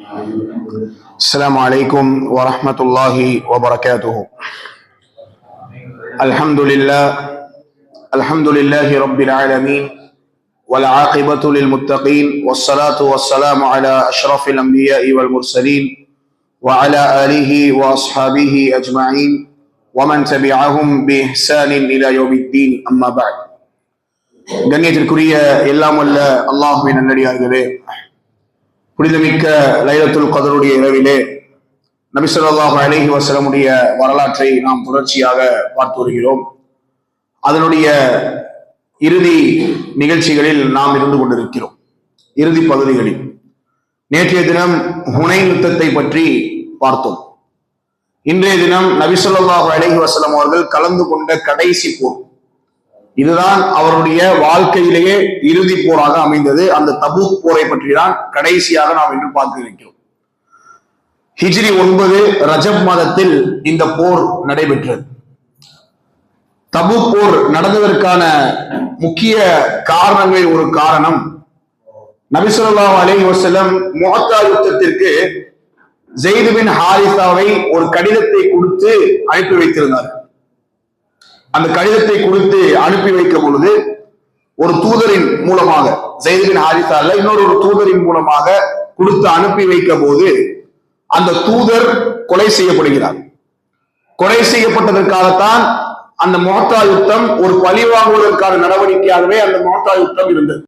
السلام عليكم ورحمة الله وبركاته. الحمد لله رب العالمين، والعاقبة للمتقين، والصلاة والسلام على أشرف الأنبياء والمرسلين وعلى آله وأصحابه أجمعين ومن تبعهم بإحسان إلى يوم الدين. أما بعد. கண்ணியத்திற்குரிய எல்லாம் வல்ல அல்லாஹ்வின் நல்லடியார்களே, புனிதமிக்க லைலத்துல் கத்ருடைய இரவிலே நபி ஸல்லல்லாஹு அலைஹி வஸல்லமுடைய வரலாற்றை நாம் தொடர்ச்சியாக பார்த்து வருகிறோம். அதனுடைய இறுதி நிகழ்ச்சிகளில் நாம் இருந்து கொண்டிருக்கிறோம், இறுதி பகுதிகளில். நேற்றைய தினம் ஹுனைன் யுத்தத்தை பற்றி பார்த்தோம். இன்றைய தினம் நபி ஸல்லல்லாஹு அலைஹி வஸல்லம் அவர்கள் கலந்து கொண்ட கடைசி போர், இதுதான் அவருடைய வாழ்க்கையிலேயே இறுதி போராக அமைந்தது. அந்த தபூக் போரை பற்றி தான் கடைசியாக நாம் இன்று பார்க்க இருக்கிறோம். ஹிஜ்ரி 9 ரஜப் மாதத்தில் இந்த போர் நடைபெற்றது. தபூக் போர் நடந்ததற்கான முக்கிய காரணங்களில் ஒரு காரணம், நபி ஸல்லல்லாஹு அலைஹி வஸல்லம் முஅத்தா யுத்தத்திற்கு ஸைத் பின் ஹாரிஸாவை ஒரு கடிதத்தை கொடுத்து அனுப்பி வைத்திருந்தார். அந்த கடிதத்தை கொடுத்து அனுப்பி வைக்கும் பொழுது ஒரு தூதரின் மூலமாக, ஸைத் பின் ஹாரிஸா அல்ல, இன்னொரு தூதரின் மூலமாக கொடுத்து அனுப்பி வைக்க போது அந்த தூதர் கொலை செய்யப்படுகிறார். கொலை செய்யப்பட்டதற்காகத்தான் அந்த முஅத்தா யுத்தம் ஒரு பழிவாங்குவதற்கான நடவடிக்கையாகவே அந்த முஅத்தா யுத்தம் இருந்தது.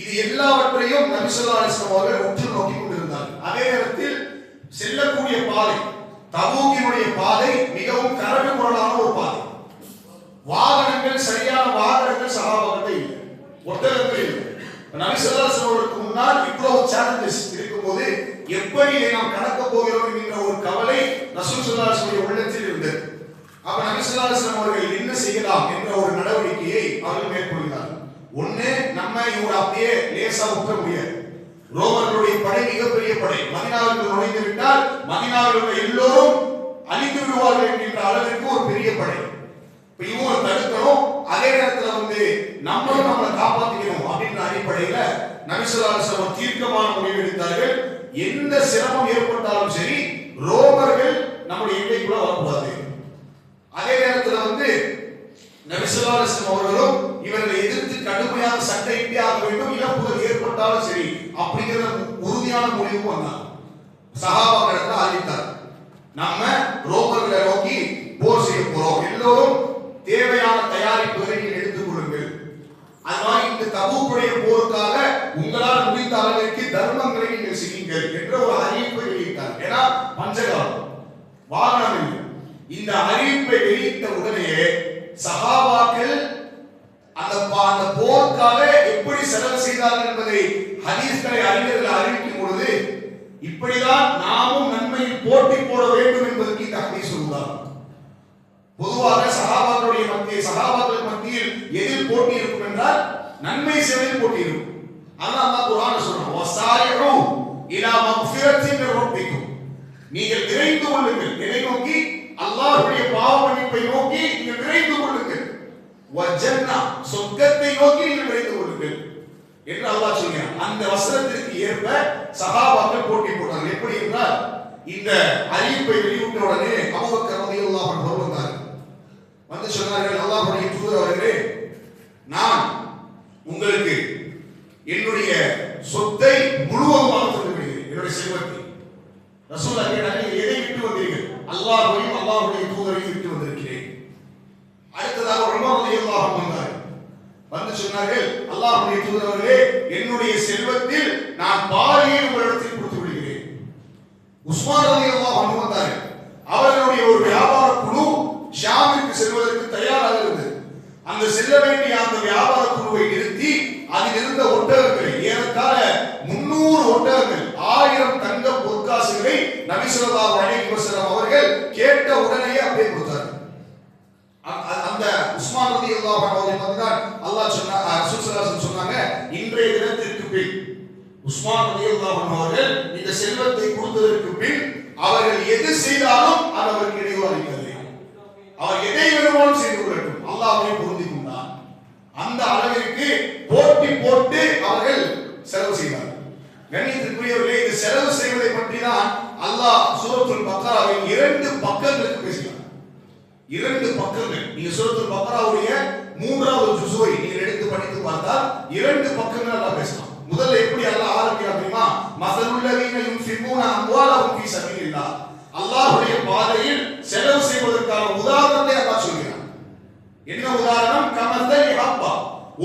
இது எல்லாவற்றையும் நபி ஸல்லல்லாஹு அலைஹி வஸல்லம் அவர்கள் உற்று நோக்கி கொண்டிருந்தார்கள். அதே நேரத்தில் செல்லக்கூடிய பாதை, தபூக்கினுடைய பாதை மிகவும் கரடு முரடான ஒரு பாதை. வாகனங்கள், சரியான வாகனங்கள் சஹாபாக்கள் இல்லை, ஒட்டகங்கள் இல்லை. நபி ஸல்லல்லாஹு அலைஹி வஸல்லம் அவர்களுக்கு முன்னால் இவ்வளவு சேலஞ்சஸ் இருக்கும்போது எப்படி இதை நாம் கடக்க போகிறோம் என்கிற ஒரு கவலை ரசூல் ஸல்லல்லாஹு அலைஹி வஸல்லம் உள்ளத்தில் இருந்தது. அப்ப நபி ஸல்லல்லாஹு அலைஹி வஸல்லம் அவர்கள் என்ன செய்யலாம் என்ற ஒரு நடவடிக்கையை அவர்கள் மேற்கொள்கிறார்கள். ஒண்ணு, நம்ம இவரை அப்படியே லேசா விட்ட முடியாது. ரோமர்களுடைய படை மிகப்பெரிய படை. மதீனாவுக்கு நுழைந்து விட்டால் மதீனாவில் உள்ள எல்லோரும் அழிந்து விடுவார்கள் என்கின்ற அளவிற்கு ஒரு பெரிய படை. இப்ப இவங்க தடுக்கணும், அதே நேரத்தில் நம்மளும் நம்மளை காப்பாற்றிக்கணும் அப்படின்ற அடிப்படையில நபி ஸல்லல்லாஹு அலைஹி வஸல்லம் தீர்க்கமான முடிவு எடுத்தார்கள். எந்த சிரமம் ஏற்பட்டாலும் சரி, ரோமர்கள் நம்முடைய எல்லைக்குள்ள வரக்கூடாது. அதே நேரத்தில் நபி ஸல்லல்லாஹு அலைஹி வஸல்லம் அவர்களும் இவர்களை எதிர்த்து கடுமையான சண்டையிட்டே ஆக வேண்டும், இழப்புகள் ஏற்பட்டாலும் சரி அப்படிங்கிற உறுதியான முடிவு வந்தாங்க. சஹாபாக்கள் அறிவித்தார், நாம ரோமர்களை நோக்கி போர் செய்ய போறோம், எல்லோரும் தேவையான தயாரிப்புகளை நீங்கள் எடுத்துக் கொள்ளுங்கள். அது மாதிரி இந்த தபூக்குடைய போருக்காக உங்களால் முடிந்த அளவிற்கு தர்மங்களை நீங்கள் செய்யுங்கள் என்ற ஒரு அறிவிப்பை வெளியிட்டார். ஏன்னா பஞ்சகாலம், வாகனம் இல்லை. இந்த அறிவிப்பை வெளியிட்ட உடனே சஹாபாக்கள் அந்த போருக்காக எப்படி செலவு செய்தார்கள் என்பதை ஹதீஸ்களை அறிஞர்கள் அறிவிக்கும் பொழுது இப்படிதான் நாமும் நன்மையில் போட்டி போட வேண்டும் என்பதற்கு இந்த ஹதீஸ் சொல்லுவார். பொதுவாக சஹாபாக்கள் மத்தியில் எதில் போட்டி இருக்கும் என்றால் நன்மை செய்வதில் போட்டி இருக்கும். அல்லாஹ் குர்ஆன்ல சொல்றான், வஸாரிஉ இலா மக்ஃபிரத்தின் மின் ரப்பிக்கும், நீங்கள் விரைந்து கொள்ளுங்கள், எதை நோக்கி? அல்லாஹ்வுடைய பாவ மன்னிப்பை நோக்கி நீங்கள் விரைந்து கொள்ளுங்கள். வஜன்னா, சொர்க்கத்தை நோக்கி நீங்கள் விரைந்து கொள்ளுங்கள் என்று அல்லாஹ் சொல்கிறான். அந்த வசனத்திற்கு ஏற்ப சஹாபாக்கள் போட்டி போட்டார்கள். எப்படி என்றால், இந்த அறிவிப்பை வெளியிட்ட உடனே அபூபக்கர் ரலியல்லாஹு அன்ஹு வந்தார்கள். வந்து சொன்னார்கள், அல்லாஹ்வுடைய தூதர் அவர்களே, நான் உங்களுக்கு என்னுடைய சொத்தை முழுவதுமாக தந்து விடுகிறேன், என்னுடைய செல்வத்தை. ரசூலுல்லாஹ் கேட்டார்கள், எதை விட்டு வந்தீர்கள்? அல்லாஹ்வையும் அல்லாஹ்வுடைய தூதரையும் விட்டு வந்திருக்கிறேன். அடுத்ததாக உமர் ரலியல்லாஹு அன்ஹு வந்தார்கள். வந்து சொன்னார்கள், அல்லாஹ்வுடைய தூதர் அவர்களே, என்னுடைய செல்வத்தில் நான் பாதியை உங்களிடத்தில் கொடுத்து விடுகிறேன். உஸ்மான் ரலியல்லாஹு அன்ஹு வந்தார்கள். அவர்களுடைய ஒரு வியாபார குழு ஷாமிற்கு செல்வதற்கு தயாராக இருந்தது. அந்த செல்ல வேண்டிய அந்த வியாபார குழுவை நிறுத்தி அதில் இருந்த ஒட்டகங்களை, ஏறத்தாழ 300 ஒட்டகங்கள், 1000 தங்க பொற்காசுகளை நபி ஸல்லல்லாஹு அலைஹி வஸல்லம் அவர்கள் கேட்ட உடனே அப்படியே கொடுத்தார்கள். அந்த உஸ்மான் ரலியல்லாஹு அன்ஹு அவர்கள் அல்லாஹ் ரசூல் ஸல்லல்லாஹு அலைஹி வஸல்லம் சொன்னாங்க, இன்றைய தினத்திற்கு பின் உஸ்மான் ரலியல்லாஹு அன்ஹு அவர்கள் இந்த செல்வத்தை கொடுத்ததற்கு பின் அவர்கள் எது செய்தாலும் அது அவருக்கு இடையூறு அளிக்காது. அவர் எதை வேணுமாலும் செய்து கொள்ளட்டும், அல்லாஹ்வை பொருந்திக் கொண்டார். அந்த அளவிற்கு போட்டி போட்டு அவர்கள் செலவு செய்தார்கள். கண்ணியத்திற்குரியவர்களே, இந்த செலவு செய்வதை பற்றி தான் அல்லாஹ் சூரத்துல் பக்ராவில் 2 பக்கங்களுக்கு பேசினார். 2 பக்கங்கள். நீங்க சூரத்துல் பக்ராவுடைய 3வது ஜுஸுவை நீங்கள் எடுத்து படித்து பார்த்தால் 2 பக்கங்கள் அல்லாஹ் பேசலாம். முதல்ல எப்படி அல்லாஹ் ஆரம்பிக்கிறார் தெரியுமா? மஸலுல்லதீன யுன்ஃபிகூன அம்வாலஹும் ஃபீ ஸபீலில்லாஹ், அல்லாஹ்வுடைய பாதையில் செலவு செய்வதற்கான உதாரணத்தை அல்லாஹ் சொல்கிறார். என்ன உதாரணம்? கமஸலி ஹப்பா,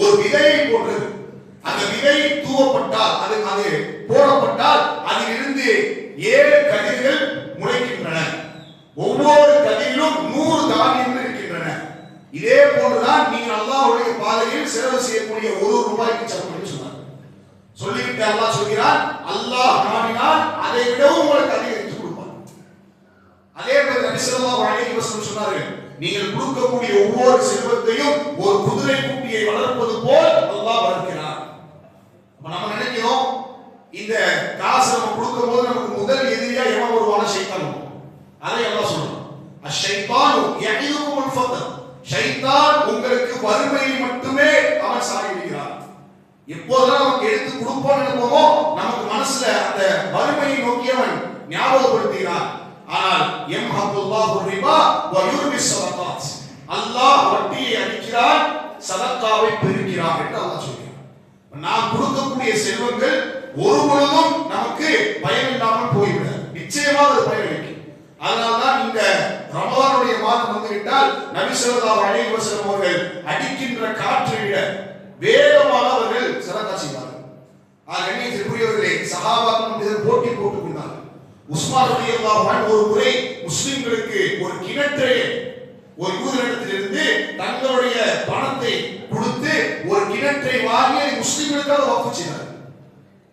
ஒரு விதையை போன்றது. அந்த விதை தூவப்பட்டால், அது போடப்பட்டால் அதிலிருந்து 7 கதிர்கள் முளைக்கின்றன. ஒவ்வொரு கதிரிலும் 100 தானியங்கள் இருக்கின்றன. இதே போன்றுதான் நீங்கள் அல்லாஹ்வுடைய பாதையில் செலவு செய்யக்கூடிய 1 ரூபாய்க்கு சமம் என்று சொன்னார். சொல்லிவிட்டு அல்லாஹ் சொல்கிறான், அல்லாஹ் நாடினால் அதை விடவும் உங்களுக்கு அதிகரித்து கொடுப்பான். அதே போல நபி ஸல்லல்லாஹு அலைஹி வஸல்லம் சொன்னார்கள், நீங்கள் கொடுக்கக்கூடிய ஒவ்வொரு செல்வத்தையும் ஒரு குதிரை குட்டியை வளர்ப்பது போல் அல்லாஹ் வளர்க்கிறார். அப்ப நம்ம நினைக்கிறோம், இந்த காசு நம்ம கொடுக்கும் போது நமக்கு முதல் எதிரியா எவன் வருவான? ஷைத்தான். அதை அல்லாஹ் சொல்றான், அஷ்-ஷைத்தானு யஇதுகுமுல் ஃபக்ர், ஷைத்தான் உங்களுக்கு வறுமையை மட்டுமே அவன் சாடிவிடுகிறான். எப்போதெல்லாம் நமக்கு எடுத்து கொடுப்போம்னு நினைப்போமோ நமக்கு மனசுல அந்த வறுமையை நோக்கியவன் ஞாபகப்படுத்துகிறான். ஆனால் யம்ஹகுல்லாஹு ரிபா வ யுர்பி ஸதகாத், அல்லாஹ் வட்டியை அழிக்கிறான், சதகாவை பெருக்கிறான் என்று அல்லாஹ் சொல்கிறான். நாம் கொடுக்கக்கூடிய செல்வங்கள் ஒரு பொழுதும் நமக்கு பயனில்லாமல் போய்விடாது, நிச்சயமாக அது பயனளிக்கும். அதனால்தான் இந்த ரமலானுடைய மாதம் வந்துவிட்டால் நபி ஸல்லல்லாஹு அலைஹி வஸல்லம் அவர்கள் அடிக்கின்ற காற்றை விட வேகமாக அவர்கள் சதகா செய்வார்கள். சஹாபாக்கள் இதில் போட்டி போட்டுக் கொண்டார்கள். உஸ்மான் ரலியல்லாஹு அன்ஹு ஒரு முறை முஸ்லிம்களுக்கு ஒரு கிணற்றை ஒரு யூதரிடத்திலிருந்து தங்களுடைய பணத்தை கொடுத்து ஒரு கிணற்றை வாங்கி முஸ்லிம்களுக்காக வக்ஃப் செய்தார்.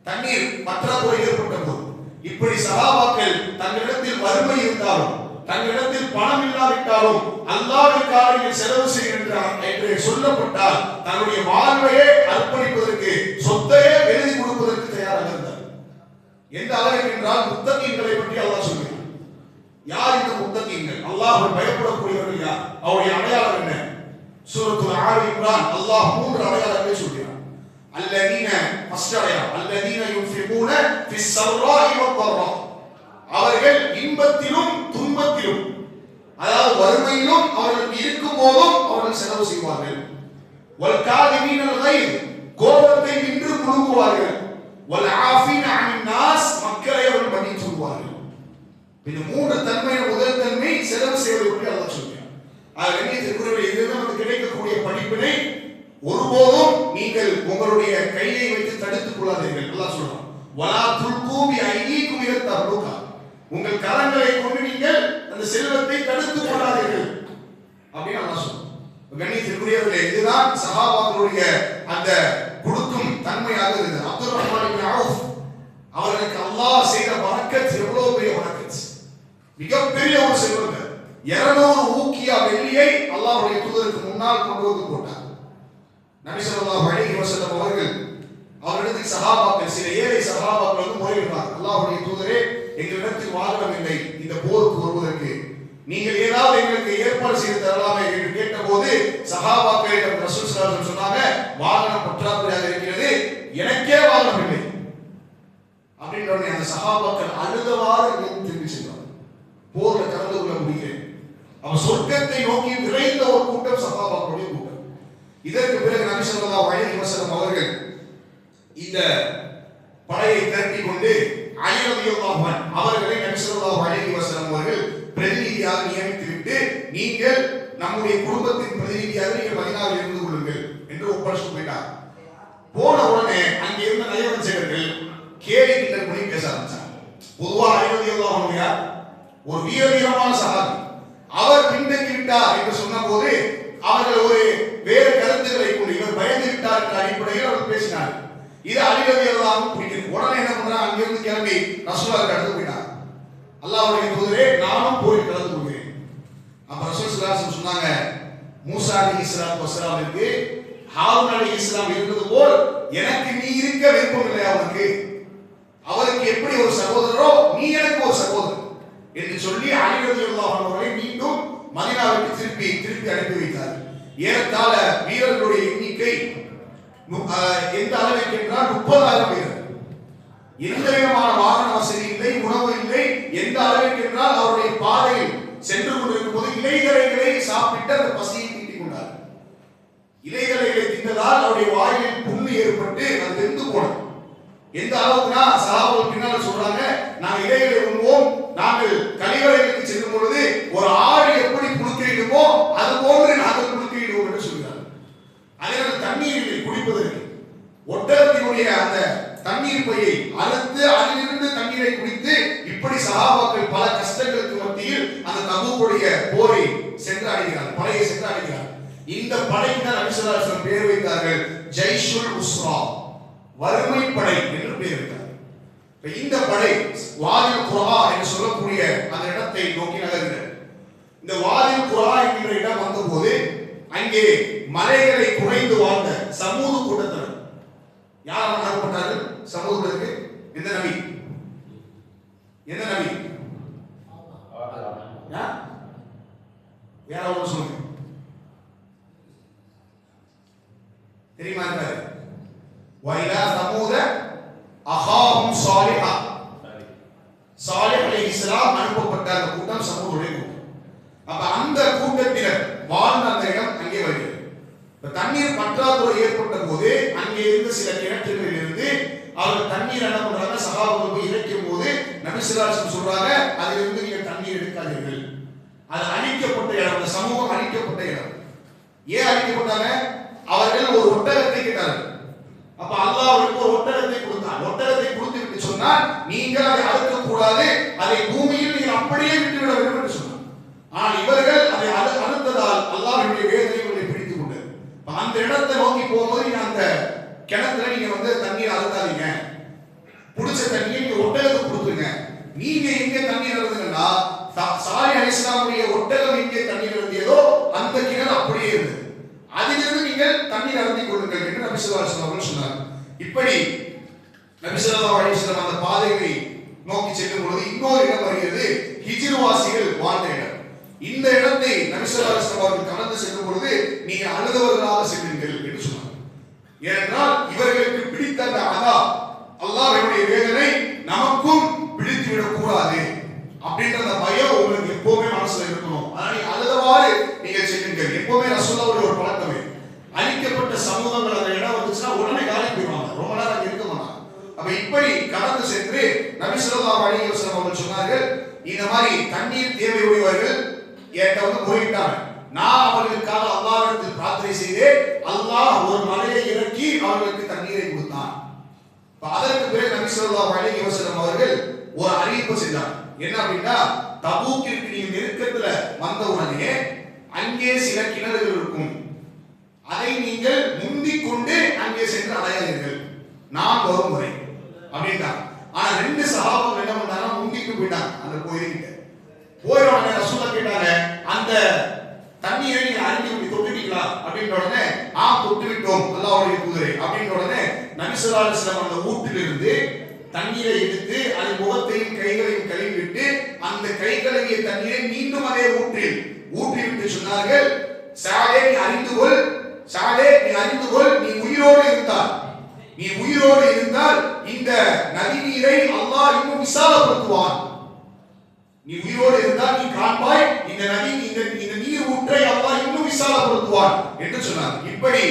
தண்ணீர் பற்றாக்குறை ஏற்பட்ட போது இப்படி சஹாபாக்கள் தங்களிடத்தில் வறுமை இருந்தாலும் தங்களிடத்தில் பணம் இல்லாவிட்டாலும் அல்லாஹ்வுக்காக செலவு செய்கின்றார் என்று சொல்லப்பட்டால் தன்னுடைய வாழ்வையே அர்ப்பணிப்பதற்கு சொத்தையே எழுதி கொடுப்பதற்கு தயாராக இருந்தார். எந்த அளவுக்கு என்றால் முத்தகீன்களை பற்றி அல்லாஹ் சொல்கிறார். யார் இந்த முத்தகீன்கள்? அல்லாஹ்வை பயப்படக்கூடியவர்கள் யார்? அவருடைய அடையாளம் என்ன? சூரத்துல் ஆல் இம்ரான் அல்லாஹ் 3 அடையாளங்களை சொல்கிறார். அல்லதீன ஃபர்ஸ்ட் அடையாளம் அல்லதீன யுன்ஃபிகூன ஃபிஸ் ஸர்ராஇ வத்-தர்ரா, அவர்கள் இன்பத்திலும் துன்பத்திலும், அதாவது வறுமையிலும் அவர்களுக்கு இருக்கும் போதும் அவர்கள் செலவு செய்வார்கள். வல் காதிமீனல் கைத், கோபத்தை நின்று முழுங்குவார்கள். வல் ஆஃபீன அனின் நாஸ், மக்களை அவர்கள் மன்னித்து சொல்வார்கள். இந்த 3 தன்மையின் முதல் தன்மை செலவு செய்வதை பற்றி அல்லாஹ் சொல்கிறார். ஆகவே திருக்குறளில் இருந்து நமக்கு கிடைக்கக்கூடிய படிப்பினை, ஒருபோதும் நீங்கள் உங்களுடைய கையை வைத்து தடுத்துக் கொள்ளாதீர்கள். அல்லாஹ் சொல்றான், வலா துல்கூ பி ஐதீக்கும் இலா தஹ்லுகா, உங்கள் கரங்களை கொண்டு நீங்கள் அந்த செல்வத்தை தடுத்துக் கொள்ளாதீர்கள் அப்படின்னு அல்லாஹ் சொல்றான். கண்ணியத்திற்குரியவர்களே, இதுதான் சஹாபாக்களுடைய அந்த கொடுக்கும் தன்மையாக இருந்தது. அப்துல் ரஹ்மான் இப்னு அவுஃப் அவர்களுக்கு அல்லாஹ் செய்த பரக்கத் எவ்வளவு பெரிய பரக்கத், மிகப்பெரிய ஒரு செல்வங்க. 200 ஊக்கியா வெள்ளியை அல்லாஹ்வுடைய தூதருக்கு முன்னால் கொண்டு வந்து போட்டார். நபி ஸல்லல்லாஹு அலைஹி வஸல்லம் அவர்களுக்கு சஹாபாக்கள், சில ஏழை சஹாபாக்கள் வந்து முறையிட்டார், அல்லாஹ்வுடைய தூதரே, எங்களிடத்தில் வாகனம் இல்லை இந்த போருக்கு வருவதற்கு, நீங்கள் ஏதாவது எங்களுக்கு ஏற்பாடு செய்து தரலாமே என்று கேட்டபோது சஹாபாக்களிடம் ரசூல் ஸல்லல்லாஹு அலைஹி வஸல்லம் சொன்னாங்க, வாகனம் பற்றாக்குறையாக இருக்கிறது, எனக்கே வாகனம் இல்லை அப்படின்ற உடனே அந்த சஹாபாக்கள் அழுதவாறு திரும்பி சென்றார். போர்ல கலந்து கொள்ள முடியல. அவன் சொர்க்கத்தை நோக்கி விரைந்த ஒரு கூட்டம் சஹாபாக்களுடைய கூட்டம். இதற்கு பிறகு நபி ஸல்லல்லாஹு அலைஹி வஸல்லம் அவர்கள் இந்த படையை திரட்டி கொண்டு அலி ரலியல்லாஹு அன்ஹு அவர்களை நபி ஸல்லல்லாஹு அலைஹி வஸல்லம் அவர்கள் பிரதிநிதியாக நியமித்துவிட்டு, நீங்கள் நம்முடைய குடும்பத்தின் பிரதிநிதியாக நீங்கள் மதீனாவில் இருந்து கொள்ளுங்கள் என்று ஒப்படைச்சு போயிட்டார். போன உடனே அங்கே இருந்த நயவஞ்சகர்கள் கேலி கிண்டல் பண்ணி பேச ஆரம்பிச்சாங்க. பொதுவாக அலி ரலியல்லாஹு அன்ஹு ஒரு வீரமான சஹாபி, அவர் பின்தங்கி விட்டார் என்று சொன்ன போது அவர்கள் ஒரு வேறு கருத்துக்களை கொண்டு இவர் பயந்து விட்டார் என்ற அடிப்படையில் அவர் பேசினார். இது அலி ரலியல்லாஹு அன்ஹு பிடிக்கும். உடனே என்ன பண்றாங்க, அங்கிருந்து கிளம்பி ரசூலுல்லாஹ்வுக்கு அடுத்து போயிட்டார். அல்லாஹ்வுடைய தூதரே, நானும் போரில் கலந்து கொள்கிறேன். அப்ப ரசூல் ஸல்லல்லாஹு அலைஹி வஸல்லம் சொன்னாங்க, மூசா அலைஹிஸ்ஸலாத்து வஸலாமுக்கு ஹாரூன் அலைஹிஸ்ஸலாம் இருந்தது போல் எனக்கு நீ இருக்க விருப்பம் இல்லையா? அவனுக்கு அவருக்கு எப்படி ஒரு சகோதரரோ நீ எனக்கு ஒரு சகோதரர் என்று சொல்லி அலி ரலியல்லாஹு அன்ஹு அவர்களை மீண்டும் மதீனாவுக்கு திருப்பி அனுப்பி வைத்தார். ஏறத்தாழ வீரர்களுடைய எண்ணிக்கை எந்த அளவுக்கு என்றால் 30,000 பேர். எந்த விதமான வாகன வசதி இல்லை, உணவு இல்லை. எந்த அளவுக்கு என்றால் அவருடைய பாதையில் சென்று கொண்டிருக்கும் போது இலைதழைகளை சாப்பிட்டு அந்த பசியை தீட்டிக் கொண்டார். இலைதழைகளை தின்றதால் அவருடைய வாயில் புண்ணு ஏற்பட்டு அது வெந்து போனது. எந்த அளவுக்குனா சஹாபாக்கள் பின்னால் சொல்றாங்க, நாங்கள் இலைகளை உண்போம், நாங்கள் கலிவறைகளுக்கு செல்லும் பொழுது ஒரு ஆடு எப்படி புழுக்கையிடுமோ அது போன்று நாங்கள் புழுக்கையிடுவோம் என்று சொல்கிறார். அதனால் தண்ணீரை குடிப்பதற்கு ஒட்டகத்தினுடைய அந்த தண்ணீர் பையை அறுத்து அதிலிருந்து தண்ணீரை குடித்து இப்படி சஹாபாக்கள் பல கஷ்டங்களுக்கு மத்தியில் அந்த தபூக்குடைய போரை சென்று அடைகிறார், படையை சென்று அடைகிறார். இந்த படைக்கு தான் நபி ஸல்லல்லாஹு அலைஹி வஸல்லம் பேர் வைத்தார்கள், ஜைஷுல் உஸ்ரா, வறுமை படை என்று பெயர் வைத்தார். இந்த படை வாதில் குரா என்று சொல்லக்கூடிய அந்த இடத்தை நோக்கி நகர்கிறது. இந்த வாதில் குரா என்கிற இடம் வந்தபோது அங்கே மலைகளை குறைந்து வாழ்ந்த சமூக கூட்டத்தினர் யார் அனுப்பப்பட்டார்கள்? சமூகத்திற்கு எந்த நபி? எந்த நபி? யாராவது சொல்லுங்க, தெரியுமா? இருக்காரு வைலா சமூக அஹாஹும் சாலிஹா, சாலிஹ் அலைஹிஸ்ஸலாம் அனுப்பப்பட்ட அந்த கூட்டம் சமூகத்துடைய கூட்டம். அப்ப அந்த கூட்டத்தினர் வாழ்ந்த அந்த இடம் அங்கே வருகிறது. தண்ணீர் பற்றாக்குறை ஏற்பட்ட போது அங்கே இருந்த சில கிணற்றுகளில் இருந்து அவர் தண்ணீர் என்ன பண்றாங்க, சஹாபாக்கள் போய் இறைக்கும் போது நபி ஸல்லல்லாஹு அலைஹி வஸல்லம் சொல்றாங்க, அதிலிருந்து நீங்க தண்ணீர் எடுக்காதீர்கள். அது அழிக்கப்பட்ட இடம், அந்த சமூகம் அழிக்கப்பட்ட இடம். ஏன் அழிக்கப்பட்டாங்க? அவர்கள் ஒரு ஒட்டகத்தை கேட்டார்கள். அப்ப அல்லாஹ் அவருக்கு ஒரு ஒட்டகத்தை கொடுத்தான். ஒட்டகத்தை கொடுத்து என்று சொன்னால் நீங்கள் அதை அறுக்கக்கூடாது, அதை பூமியில் நீங்கள் அப்படியே விட்டுவிட வேண்டும் என்று சொன்னார். ஆனால் இவர்கள் அதை அறுத்ததால் அல்லாஹ்வுடைய வேதனை இவர்களை பிடித்துக் கொண்டது. அந்த இடத்தை நோக்கி போகும்போது நீங்க அந்த கிணத்துல நீங்க தண்ணீர் அறுத்தாதீங்க, புடிச்ச தண்ணியை நீங்க ஒட்டகத்துக்கு கொடுத்துருங்க. நீங்க எங்க தண்ணீர் அறுந்தீங்கன்னா சாலிஹ் அலைஹிஸ்ஸலாமுடைய ஒட்டகம் எங்கே தண்ணீர் அருந்தியதோ அந்த கிணறு அப்படியே இருந்தது, அதிலிருந்து நீங்கள் தண்ணீர் அருந்திக் கொள்ளுங்கள் என்று நபி ஸல்லல்லாஹு அலைஹி வஸல்லம் அவர்கள் சொன்னார். இப்படி நபி ஸல்லல்லாஹு அலைஹி வஸல்லம் அந்த பாதையை நோக்கி செல்லும் பொழுது இன்னொரு இடம் வருகிறது, ஹிஜ்ர் வாசிகள் வாழ்ந்த இடம். இந்த இடத்தை நபி ஸல்லல்லாஹு அலைஹி வஸல்லம் அவர்கள் கடந்து செல்லும் பொழுது நீங்க அழுதவர்களாக செல்லுங்கள் என்று சொன்னார். ஏனென்றால் இவர்களுக்கு பிடித்த அந்த அதாப், அல்லாஹ்வுடைய வேதனை நமக்கும் பிடித்து விடக் கூடாது அப்படின்ற அந்த பயம் உங்களுக்கு எப்பவுமே மனசுல இருக்கணும். அதனால அழுதவாறு நீங்கள் செல்லுங்கள். எப்பவுமே ரசூலுல்லாஹ்வுடைய ஒரு பழக்கமே, அழிக்கப்பட்ட சமூகங்கள் அந்த இடம் வந்துச்சுன்னா உடனே காலி போயிடுவாங்க, ரொம்ப நேரம் அங்க இருக்க மாட்டாங்க. அப்ப இப்படி கடந்து சென்று நபி ஸல்லல்லாஹு அலைஹி வஸல்லம் அவர்கள் சொன்னார்கள், இந்த மாதிரி தண்ணீர் தேவையுடையவர்கள் என்கிட்ட முறையிட்டாங்க, நான் அவர்களுக்காக அல்லாஹ்விடத்தில் பிரார்த்தனை செய்தேன், அல்லாஹ் ஒரு மலையை இறக்கி அவர்களுக்கு தண்ணீரை கொடுத்தான். அதற்கு பிறகு நபி ஸல்லல்லாஹு அலைஹி வஸல்லம் அவர்கள் ஒரு அறிவிப்பு செஞ்சார். என்ன அப்படின்னா, தபூக்கிற்கு நீங்க நெருக்கத்துல வந்த உடனே அங்கே சில கிணறுகள் இருக்கும், அதை நீங்கள் முந்திக் கொண்டு அங்கே சென்று அடையாளீர்கள் நான் வரும் முறை அப்படின்ட்டா. ஆனா 2 சஹாபாக்கள் என்ன பண்ணாங்க, முந்திக்கு போயிட்டாங்க அந்த கோயிலுக்கிட்ட. போய் உடனே ரசூலுல்லாஹ் கேட்டாங்க, அந்த தண்ணீரை நீங்க அருந்தி இப்படி தொட்டுட்டீங்களா அப்படின்ற உடனே தொட்டு விட்டோம் அல்லாஹ்வுடைய தூதரே அப்படின்ற உடனே நபி ஸல்லல்லாஹு அலைஹி வஸல்லம் அந்த ஊற்றிலிருந்து தண்ணீரை எடுத்து அது முகத்தையும் கைகளையும் கழுவி விட்டு அந்த கை கழுவிய தண்ணீரை மீண்டும் அதே ஊற்றில் ஊற்றிவிட்டு சொன்னார்கள், சாலே நீ அறிந்து கொள், சாலே நீ அறிந்து கொள், நீ உயிரோடு இருந்தால் இந்த நதி நீரை அல்லாஹ் இன்னும் விசாலப்படுத்துவான். நீ உயிரோடு இருந்தால் நீ காண்பாய் இந்த நதி இந்த நீர் ஊற்றை அல்லாஹ் இன்னும் விசாலப்படுத்துவான் என்று சொன்னார். இப்படி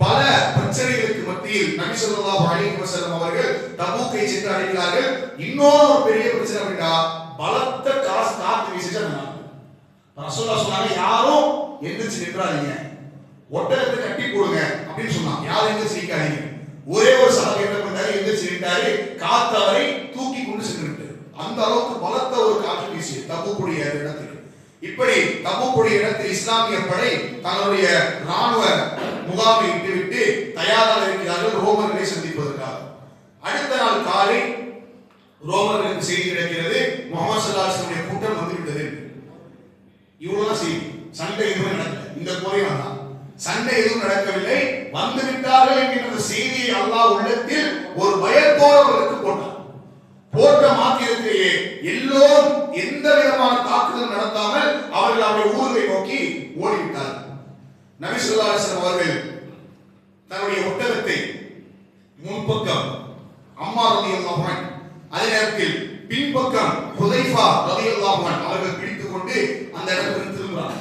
பல பிரச்சனைகளுக்கு மத்தியில் நபி ஸல்லல்லாஹு அலைஹி வஸல்லம் அவர்கள் தபூக்கை சென்று அடைகிறார்கள். இன்னொரு பெரிய பிரச்சனை அப்படின்னா, பலத்த காத்து வீசிட்டாங்க. ரசூலுல்லாஹ் சொன்னாங்க, யாரும் எந்திரிச்சு நின்றாதீங்க, ஒட்டகத்தை கட்டி போடுங்க அப்படின்னு சொன்னாங்க. யாரும் எந்திரிச்சு நிக்காதீங்க. ஒரே ஒரு சஹாபி என்ன பண்ணாரு, எந்திரிச்சு நின்றாரு, காத்து அவரை தூக்கி கொண்டு சென்று அந்த அளவுக்கு பலத்த ஒரு காற்று வீசியது தபூக்குடைய இடத்தில். இப்படி தபூக்குடைய இடத்தில் இஸ்லாமிய படை தங்களுடைய ராணுவ முகாமை விட்டுவிட்டு தயாராக இருக்கிறார்கள் ரோமர்களை சந்திப்பதற்காக. அடுத்த நாள் காலை ரோமர்களுக்கு செய்தி கிடைக்கிறது, முஹம்மது ஸல்லல்லாஹு அலைஹி வஸல்லம் கூட்டம் வந்துவிட்டது. இவ்வளவுதான் செய்தி, சண்டை எதுவும் நடக்கல. இந்த போரே வேண்டாம், சண்டை எதுவும் நடக்கவில்லை, வந்து விட்டார்கள் என்கிற செய்தியை அல்லாஹ் உள்ளத்தில் ஒரு பயத்தோடு அவர்களுக்கு போட்டார். போட்ட மாத்திரத்திலேயே எல்லோரும் எந்த விதமான தாக்குதல் நடத்தாமல் அவர்கள் அவருடைய ஊரை நோக்கி ஓடிவிட்டார்கள். நபி ஸல்லல்லாஹு அலைஹி வஸல்லம் அவர்கள் தன்னுடைய ஒட்டகத்தை முன்பக்கம் அம்மார் ரலியல்லாஹு அன்ஹு, அதே நேரத்தில் பின்பக்கம் ஹுதைஃபா ரலியல்லாஹு அன்ஹு அவர்கள் பிடித்துக் கொண்டு அந்த இடத்துக்கு திரும்புறாங்க.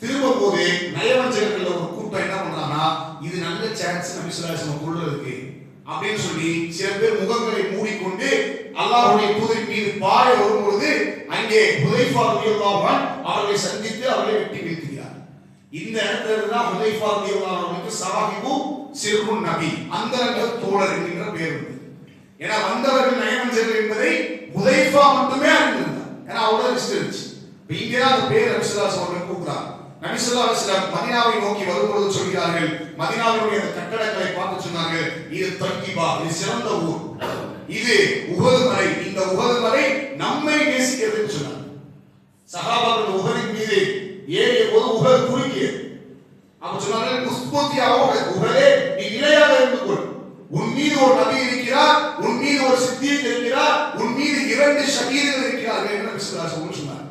திரும்பும் போது நயவஞ்சகர்கள் ஒரு கூட்டம் என்ன பண்றாங்கன்னா, இது நல்ல சான்ஸ் நபி ஸல்லல்லாஹு அலைஹி வஸல்லம் கொள்றதுக்கு அப்படின்னு சொல்லி சில பேர் முகங்களை மூடிக்கொண்டு அல்லாஹ்வுடைய தூதரின் மீது பாய வரும்பொழுது அங்கே ஹுதைஃபா ரலியல்லாஹு அன்ஹு அவர்களை சந்தித்து அவர்களை வெட்டி வீழ்த்துகிறார். இந்த இடத்துல தான் ஹுதைஃபா ரலியல்லாஹு அன்ஹுக்கு சாஹிபு சிர்ருன் நபி, அந்த தோழர் என்கிற பெயர் உண்டு. ஏன்னா வந்தவர்கள் நயவஞ்சகர்கள் என்பதை ஹுதைஃபா மட்டுமே அறிந்திருந்தார், ஏன்னா அவ்வளவு லிஸ்ட் இருந்துச்சு. இங்கதான் அந்த பேர் நபி ஸல்லல்லாஹு அலைஹி வஸல்லம் கூப்பிடுறார். நபி ஸல்லல்லாஹு அலைஹி வஸல்லம் மதீனாவை நோக்கி வரும்பொழுது சொல்கிறார்கள், மதீனாவுடைய அந்த கட்டடங்களை பார்த்து சொன்னார்கள், இது தய்யிபா, இது சிறந்த ஊர், இது உஹது மலை, இந்த உஹது மலை நம்மை நேசிக்கிறதுன்னு சொன்னார். சஹாபாக்கள் உஹதின் மீது ஏறிய போது உஹது குறுக்கியது. அப்ப சொன்னார்கள், உஸ்பூத்தியாக உஹதே நீ நிலையாக இருந்து கொள், உன் மீது ஒரு நபி இருக்கிறார், உன் மீது ஒரு சித்திக் இருக்கிறார், உன் மீது 2 ஷஹீதுகள் இருக்கிறார்கள் என்று நபி ஸல்லல்லாஹு அலைஹி வஸல்லம் சொன்னார்.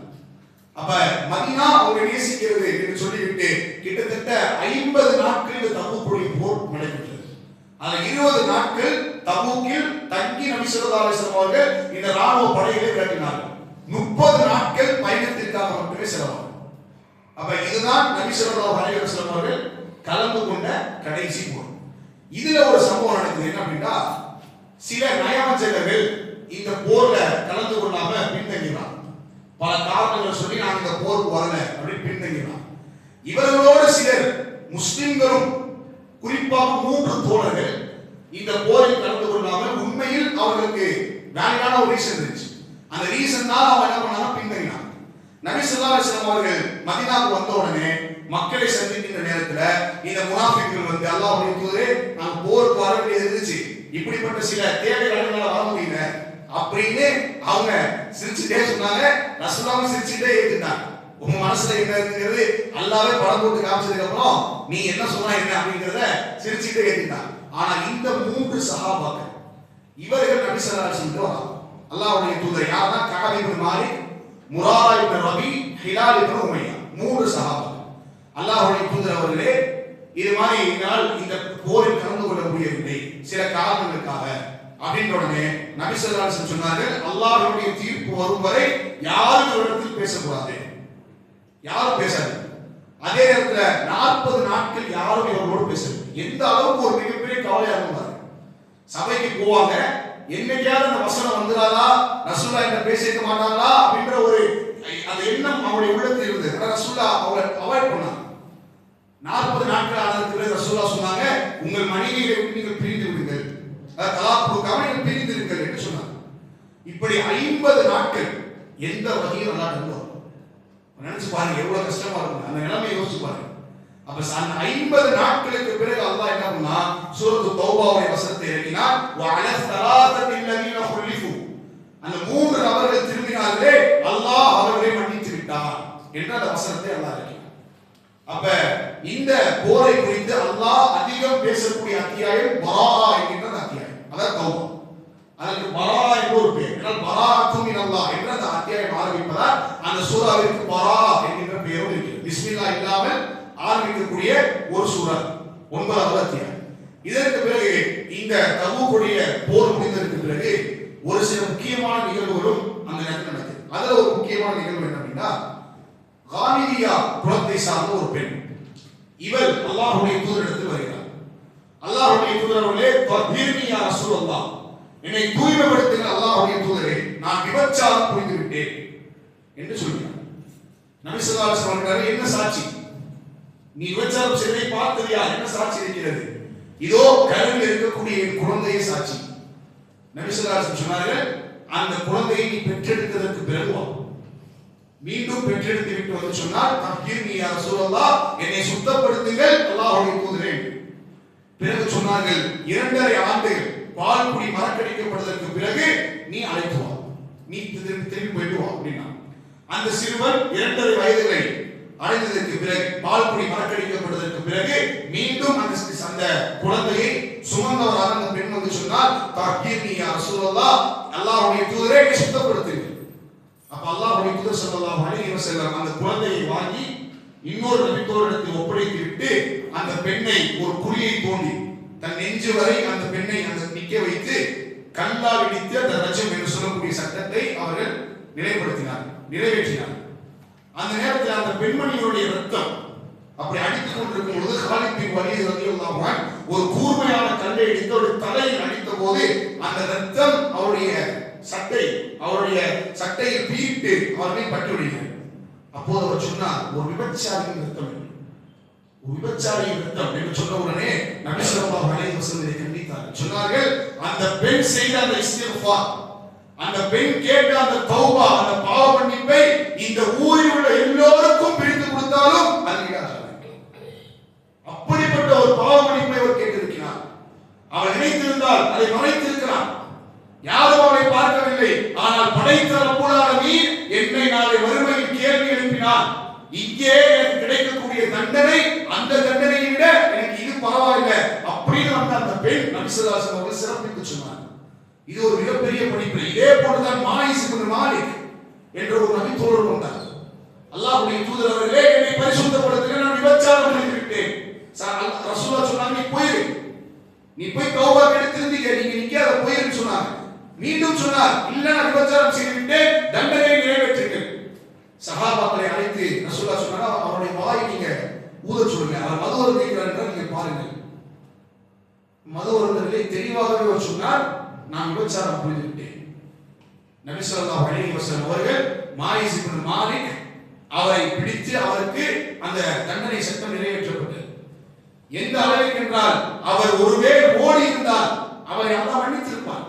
அப்ப மதீனா அவங்க நேசிக்கிறது என்று சொல்லிவிட்டு கிட்டத்தட்ட 50 நாட்கள் இந்த தபூக்குடைய போர் நடைபெற்றது. அந்த 20 நாட்கள் தபூக்கில் தங்கி நபி ஸல்லல்லாஹு அலைஹி வஸல்லம் அவர்கள் இந்த ராணுவ படைகளை விரட்டினார்கள். 30 நாட்கள் பயணத்திற்காக மட்டுமே செலவாகும். அப்ப இதுதான் நபி ஸல்லல்லாஹு அலைஹி வஸல்லம் அவர்கள் கலந்து கொண்ட கடைசி போர். இதுல ஒரு சம்பவம் நடக்குது. என்ன அப்படின்னா, சில நயவஞ்சகர்கள் இந்த போர்ல கலந்து கொள்ளாம பின்தங்கினார். பல காரணங்களை சொல்லி நான் இந்த போருக்கு வரல அப்படின்னு பின்தங்கினார். இவர்களோடு சிலர் முஸ்லிம்களும் குறிப்பாக 3 தோழர்கள் இந்த போரில் கலந்து கொள்ளாமல் உண்மையில் அவர்களுக்கு வேலிடான ஒரு ரீசன் இருந்துச்சு. அந்த ரீசன் தான் அவன் என்ன பண்ணாங்க, பின்தங்கினான். நபி ஸல்லல்லாஹு அலைஹி வஸல்லம் அவர்கள் மதீனாவுக்கு வந்த உடனே மக்களை சந்திக்கின்ற நேரத்துல இந்த முனாஃபிக்குகள் வந்து அல்லாஹ்வுடைய தூதரே நாங்க போருக்கு வர வேண்டியது இருந்துச்சு, இப்படிப்பட்ட சில தேவைகளால வர முடியல அப்படின்னு அவங்க சிரிச்சுட்டே சொன்னாங்க. ரசூலுல்லாஹ் சிரிச்சுட்டே ஏத்துட்டாங்க. உங்க மனசுல என்ன இருக்குங்கிறது அல்லாஹ்வே படம் போட்டு காமிச்சதுக்கு அப்புறம் நீ என்ன சொன்னா என்ன அப்படிங்கறத சிரிச்சுட்டே ஏத்துட்டாங்க. ஆனா இந்த 3 சஹாபாக்கள் இவர்கள் நபி ஸல்லல்லாஹு அலைஹி வஸல்லம் அல்லாஹ்வுடைய தூதர் யாரா, கஅப் இப்னு மாலிக், முராரா இப்னு ரபி, ஹிலால் இப்னு உமையா, 3 சஹாபாக்கள். அல்லாஹ்வுடைய தூதர் அவர்களே, இது மாதிரி என்னால் இந்த போரில் கலந்து கொள்ள முடியவில்லை சில காரணங்களுக்காக அப்படின்ற உடனே நபி ஸல்லல்லாஹு அலைஹி வஸல்லம் சொன்னார்கள், அல்லாஹ்வுடைய தீர்ப்பு வரும் வரை யாரும் ஒரு இடத்தில் பேசக்கூடாது, யாரும் பேசாது. அதே நேரத்துல 40 நாட்கள் யாரும் இவர்களோடு பேசவில்லை. எந்த அளவுக்கு ஒரு மிகப்பெரிய கவலையா இருந்தார். சபைக்கு போவாங்க, என்னைக்காவது அந்த வசனம் வந்துடாதா, ரசூலுல்லாஹ் என்ன பேசிக்க மாட்டாங்களா அப்படின்ற ஒரு அந்த எண்ணம் அவருடைய உள்ளத்தில் இருந்தது. ஆனா ரசூலுல்லாஹ் அவரை அவாய்ட் பண்ணாங்க. 40 நாட்கள் ஆனதுக்கு பிறகு ரசூலுல்லாஹ் சொன்னாங்க, உங்கள் மனைவியை விட்டு நீங்கள் பிரிந்து விடுங்கள், தலாக் கொடுக்காம நீங்கள் பிரிந்து இருங்கள் என்று சொன்னாங்க. இப்படி 50 நாட்கள் எந்த வகையும் அல்லாஹ் தருவார். நினைச்சு பாருங்க எவ்வளவு கஷ்டமா இருக்கும், அந்த நிலைமையை யோசிச்சு பாருங்க. அப்ப அந்த 50 நாட்களுக்கு பிறகு அல்லாஹ் என்ன பண்ணா, சூரத்து தௌபாவுடைய வசனத்தை இறக்கினார். வஅல ஸலாத்தல் லதீன குல்லிஃபு, அந்த 3 நபர்கள் திரும்பினார்களே அல்லாஹ் அவர்களை மன்னித்து விட்டார் என்ற அந்த வசனத்தை அல்லாஹ் இறக்கினார். அப்ப இந்த போரை குறித்து அல்லாஹ் அதிகம் பேசக்கூடிய அத்தியாயம் பராஆ என்கிற அத்தியாயம். அதாவது தௌபா. அதற்கு பராஆ என்ற ஒரு பெயர். என்றால் பராஅத்து மினல்லாஹ் என்ற அந்த அத்தியாயம் ஆரம்பிப்பதால் அந்த சூராவிற்கு பராஆ என்கிற பெயரும் இருக்கிறது. பிஸ்மில்லாஹ் இல்லாமல் ஆரம்பிக்கக்கூடிய ஒரு சூரா, 9வது அத்தியாயம். இதற்கு பிறகு இந்த தபூக்குடைய போர் முடிந்ததற்கு பிறகு ஒரு சில முக்கியமான நிகழ்வுகளும் அந்த நேரத்தில் நடக்குது. அதுல ஒரு முக்கியமான நிகழ்வு என்ன அப்படின்னா, காலிதியா குலத்தை சார்ந்த ஒரு பெண், இவள் அல்லாஹ்வுடைய தூதரிடத்தில் வருகிறார். அல்லாஹ்வுடைய தூதரவர்களே, தஹீர்னி யா ரசூலல்லாஹ், என்னை தூய்மைப்படுத்துங்கள் அல்லாஹ்வுடைய தூதரே, நான் விபச்சாரம் புரிந்து விட்டேன் என்று சொல்கிறார். நபி ஸல்லல்லாஹு அலைஹி வஸல்லம் என்ன சாட்சி, நீ விபச்சாரம் செய்ததை பார்த்ததியா, என்ன சாட்சி இருக்கிறது? இதோ கருவில் இருக்கக்கூடிய என் குழந்தையை சாட்சி. நபி ஸல்லல்லாஹு அலைஹி வஸல்லம் சொன்னார்கள், அந்த குழந்தையை நீ பெற்றெடுத்ததற்கு பிறகு வா, மீண்டும் பெற்றெடுத்து விட்டு வந்து சொன்னால், தஹீர்னி யா ரசூலல்லாஹ், என்னை சுத்தப்படுத்துங்கள் அல்லாஹ்வுடைய தூதரே. பிறகு சொன்னார்கள், 2.5 ஆண்டுகள் பால் குடி மறக்கடிக்கப்படுவதற்கு பிறகு நீ அழைத்து வா, நீ திரும்பி போயிட்டு வா அப்படின்னா. அந்த சிறுவன் 2.5 வயதுகளை அடைந்ததற்கு பிறகு, பால் குடி மறக்கடிக்கப்படுவதற்கு பிறகு மீண்டும் அந்த குழந்தையை சுமந்தவராக அந்த பெண் வந்து சொன்னால், தஹீர்னி யா ரசூலல்லாஹ், அல்லாஹ்வுடைய தூதரே என்னை சுத்தப்படுத்துங்கள். அப்ப அல்லாஹ்வுடைய தூதர் ஸல்லல்லாஹு அலைஹி வஸல்லம் அந்த குழந்தையை வாங்கி இன்னொரு நபித்தோரிடத்தில் ஒப்படைத்து விட்டு அந்த பெண்ணை ஒரு குழியை தோண்டி தன் நெஞ்சு வரை அந்த பெண்ணை அந்த நிக்க வைத்து கல்லால் இடித்து அந்த ரஜம் என்று சொல்லக்கூடிய சட்டத்தை அவர்கள் நிறைவேற்றினார். அந்த நேரத்தில் அந்த பெண்மணியுடைய ரத்தம் அப்படி அடித்துக் கொண்டிருக்கும் பொழுது காலித் பின் வலீத் ரலியல்லாஹு அன்ஹு ஒரு கூர்மையான கல்லை எடுத்து அவருடைய தலையில் அடித்த போது அந்த ரத்தம் அவருடைய சட்டையை பீட்டு அவர்களை பற்றி விடுகிறார். அப்போது அவர் சொன்னார், ஒரு விபச்சாரியின் ரத்தம், ஒரு விபச்சாரியின் ரத்தம் என்று சொன்ன உடனே நபி ஸல்லல்லாஹு அலைஹி வஸல்லம் இதை கண்டித்தார்கள். சொன்னார்கள், அந்த பெண் செய்த அந்த இஸ்திக்ஃபார், அந்த பெண் கேட்ட அந்த தௌபா, அந்த பாவ மன்னிப்பை இந்த ஊரில் உள்ள எல்லோருக்கும் பிரித்து கொடுத்தாலும் அது ஈடாகாது. அப்படிப்பட்ட ஒரு பாவ மன்னிப்பை அவர் கேட்டிருக்கிறார். அவர் நினைத்திருந்தால் அதை மறைத்திருக்கிறார், யாரும் அவரை பார்க்கவில்லை. ஆனால் படைத்த ரப்புல் ஆலமீன் என்னை நாளை வறுமையில் கேள்வி எழுப்பினார், இங்கே எனக்கு கிடைக்கக்கூடிய தண்டனை அந்த தண்டனையை விட எனக்கு இது பரவாயில்லை அப்படின்னு வந்து அந்த பெண் நபி ஸல்லல்லாஹு அலைஹி வஸல்லம் அவர்கள் சிறப்பித்து சொன்னார். இது ஒரு மிகப்பெரிய படிப்பு. இதே போன்றுதான் மாயிஸ் இப்னு மாலிக் என்ற ஒரு நபி தோழர் வந்தார். அல்லாஹ்வுடைய தூதர் அவர்களே, என்னை பரிசுத்தப்படுத்துங்கள், நான் விபச்சாரம் செய்து விட்டேன். ரசூலுல்லாஹ் சொன்னாங்க, நீ போய் தௌபா எடுத்திருந்தீங்க, நீங்க நிக்காத போயிரு சொன்னாங்க. மீண்டும் சொன்னார், இல்ல நான் விபச்சாரம் செய்து விட்டேன், தண்டனையை நிறைவேற்றுங்கள். சஹாபாக்களை அழைத்து ரசூலுல்லாஹ் சொன்னாங்க, அவருடைய வாயை நீங்க ஊத சொல்லுங்க, அவர் மது அருந்துகிறார் என்றால் நீங்க பாருங்கள். மது அருந்தவர்களை தெளிவாகவே அவர் சொன்னார், நான் விபச்சாரம் புரிந்து விட்டேன். நபி ஸல்லல்லாஹு அலைஹி வஸல்லம் அவர்கள் மாயிஸ் இப்னு மாலிக் அவரை பிடித்து அவருக்கு அந்த தண்டனை சட்டம் நிறைவேற்றப்பட்டது. எந்த அளவுக்கு என்றால், அவர் ஒருவேளை ஓடி இருந்தால் அவரை அல்லாஹ் மன்னித்திருப்பார்.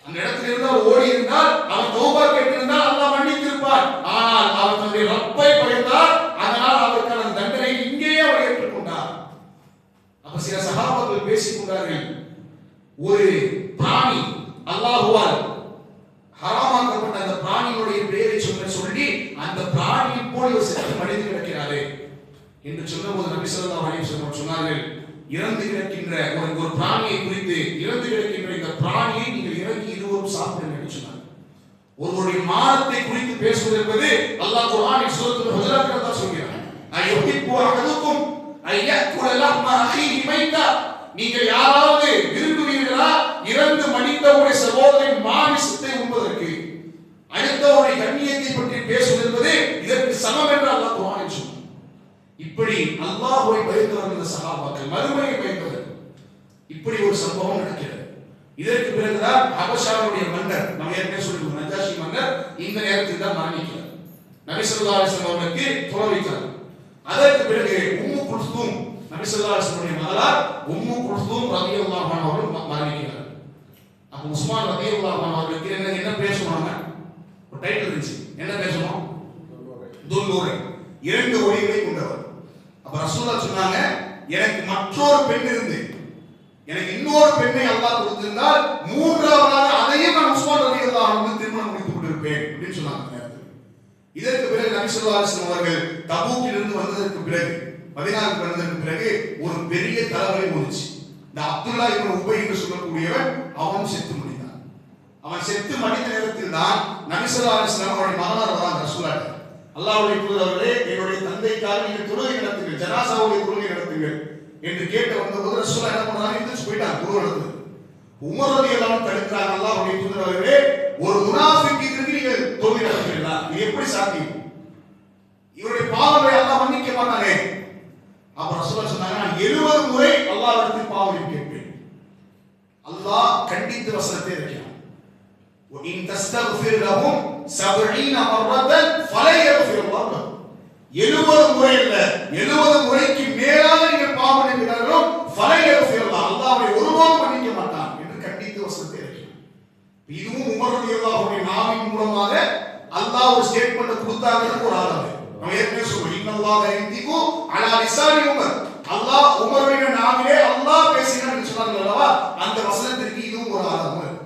அந்த இடத்துல இருந்தால் ஓடி இருந்தால் அவன் தௌபா கேட்டிருந்தால் அல்லாஹ் மன்னித்திருப்பான். ஆனால் அவர் தன்னுடைய ரப்பை பயந்தார். அதனால் அவருக்கான தண்டனை இங்கேயே அவர் ஏற்றுக்கொண்டார். அப்ப சில சஹாபாக்கள் பேசிக் கொண்டார்கள், ஒரு பிராணி அல்லாஹ்வால் ஹராமாக்கப்பட்ட அந்த பிராணியுடைய பெயரை சொல்லி அந்த பிராணியை போல் ஒரு செத்து மடிந்து கிடக்கிறாரே என்று சொன்னபோது நபி ஸல்லல்லாஹு அலைஹி வஸல்லம் சொன்னார்கள், இறந்து கிடக்கின்ற ஒரு பிராணியை குறித்து, இறந்து கிடக்கின்ற இந்த பிராணியை நீங்கள் இறங்கி இருவரும் சாப்பிடுங்கள் என்று சொன்னார். ஒருவருடைய மானத்தை குறித்து பேசுவது என்பது அல்லாஹ் குர்ஆனில் சூரத்துல் ஹுஜராத்தில் தான் சொல்கிறார். அய்யுஹிப்பு அஹதுக்கும் அய்யக்குல லஹ்ம அஹீஹி மைத்தா, நீங்கள் யாராவது விரும்புவீர்களா இறந்து மடிந்தவருடைய சகோதரன் மாமிசத்தை உண்பதற்கு? அடுத்தவருடைய கண்ணியத்தை பற்றி பேசுவது என்பது இதற்கு சமம் என்று அல்லாஹ் குர்ஆனில் சொன்னார். இப்படி அல்லாஹ்வை பயந்தவர்கள் இந்த சஹாபாக்கள், மறுமையை பயந்தவர்கள். இப்படி ஒரு சம்பவம் நடக்கிறது. இதற்கு பிறகுதான் ஹபஷாவுடைய மன்னர், நம்ம ஏற்கனவே சொல்லிருக்கோம், நஜாஷி மன்னர் இந்த நேரத்தில் தான் மரணிக்கிறார். நபி ஸல்லல்லாஹு அலைஹி வஸல்லம் அவர்களுக்கு தொலை வைத்தார். அதற்கு பிறகு உம்மு குல்சூம், நபி ஸல்லல்லாஹு அலைஹி வஸல்லம் மகளார் உம்மு குல்சூம் ரலியல்லாஹு அன்ஹா அவர்கள் மரணிக்கிறார். அப்ப உஸ்மான் ரலியல்லாஹு அன்ஹு அவர்களுக்கு என்ன பேசுவாங்க, ஒரு டைட்டில் இருந்துச்சு, என்ன பேசணும்? துல்லுரை, இரண்டு ஒளிகளை கொண்டவர். அப்ப ரசூலுல்லாஹ் சொன்னாங்க, எனக்கு மற்றொரு பெண் இருந்து எனக்கு இன்னொரு பெண்ணை அல்லாஹ் கொடுத்திருந்தால் மூன்றாவதாக அதையும் நான் உஸ்மான் ரலியல்லாஹு அன்ஹு திருமணம் முடித்துக் கொண்டிருப்பேன் அப்படின்னு சொன்னாங்க. இதற்கு பிறகு நபி ஸல்லல்லாஹு அலைஹி வஸல்லம் அவர்கள் தபூக்கில் இருந்து வந்ததற்கு பிறகு, மதீனாவுக்கு வந்ததற்கு பிறகு ஒரு பெரிய தலைவலி வந்துச்சு. இந்த அப்துல்லா இப்னு உபை என்று சொல்லக்கூடியவன் அவன் செத்து முடிந்தான். அவன் செத்து மடிந்த நேரத்தில் தான் நபி ஸல்லல்லாஹு அலைஹி வஸல்லம் அவருடைய மகனார் வராங்க ரசூலுல்லாஹ், அல்லாஹ்வுடைய தூதரே என்னுடைய தந்தைக்காக நீங்கள் தொழுகை நடத்துங்கள், ஜனாசாவுடைய தொழுகை நடத்துங்கள் என்று கேட்டு வந்தபோது ரசூலுல்லாஹ் என்ன பண்ணாங்க, எந்திரிச்சு போயிட்டாங்க குரு நடத்துது. உமர் ரலியல்லாஹு அன்ஹு தடுக்கிறாங்க, அல்லாஹ்வுடைய தூதரே ஒரு முனாஃபிக்கு நீங்கள் தொழுகை நடத்துவீங்களா? இது எப்படி சாத்தியம்? இவருடைய பாவங்களை அல்லாஹ் மன்னிக்க மாட்டானே. அப்ப ரசூலுல்லாஹ் சொன்னாங்க, நான் 70 முறை அல்லாஹ்விடத்தில் பாவம் கேட்பேன். அல்லாஹ் கண்டித்து வசனத்தை இறக்கினான், وَإِن تَسْتَغْفِرْ لَهُمْ 70 مرة فَلَن يَغْفِرَ اللَّهُ لَهُمْ. 70 முறை அல்ல, 70 முறைக்கு மேலாக நீங்கள் பாவம் பண்ணினாலும் فَلَن يَغْفِرَ اللَّهُ, அல்லாஹ்வை ஒருபோதும் மன்னிக்க மாட்டான் என்று கண்டித்து வசனத்தை இறக்கினான். இதுவும் உமர் ரலியல்லாஹு அன்ஹுவின் நாவின் மூலமாக அல்லாஹ் ஒரு ஸ்டேட்மென்ட் கொடுத்தாங்கன்னு ஒரு ஆதாரம். நம்ம ஏற்கனவே சொல்றோம், இன்னல்லாஹ யந்திகு அலா லிசானி உமர், அல்லாஹ் உமருடைய நாவிலே அல்லாஹ் பேசினார் என்று சொன்னார்கள் அல்லவா, அந்த வசனத்திற்கு இதுவும் ஒரு ஆதாரம்.